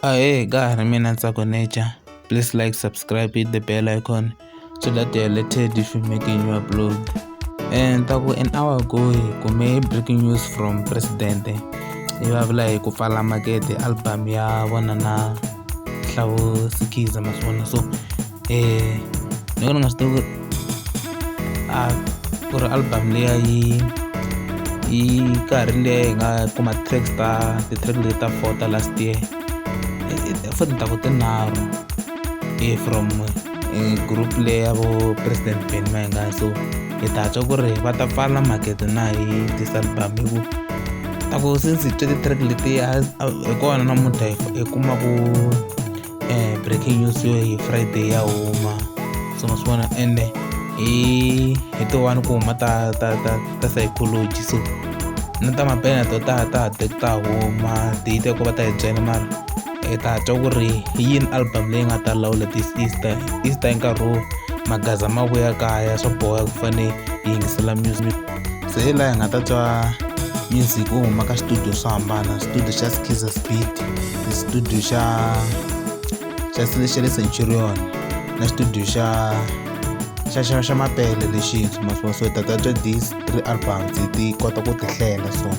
Hey, guys, mina Sayicology. Please like, subscribe, hit the bell icon so that you are alerted if we make a new upload. And an hour ago, we breaking news from President. You have like pfala market album ya na Hlavu Sikiza maswona. So ni gonna still for album leya yi karhi leya nga kuma tracks the track leta 4 ta last year. For the tinharhu from group leya vo President Benny Mayengani. So hi ta twa ku ri va ta pfala market na hi this album hi ku ta ku since hi twe ti-track letiya hi kona namuntlha hi kuma ku breaking news yo hi Friday ya huma. So ma swi vona ende hi ti 1 ku huma ta Sayicology. So na ta Mapele to ta huma ti te ku va ta hi byela mara hi ta twa ku ri hi yini album leyi nga ta lawula this Easter hi nkarhi wo magaza ma vuya kaya swa boha ku fane hi yingisela music. Se hi laha hi nga ta twa music wo huma ka studio swo hambana, studio xa Sikiza Speed, studio xa le Sayicology na studio xa Mapele lexintshwa. So hi ta twa these 3 albums ti kota ku ti hlela so.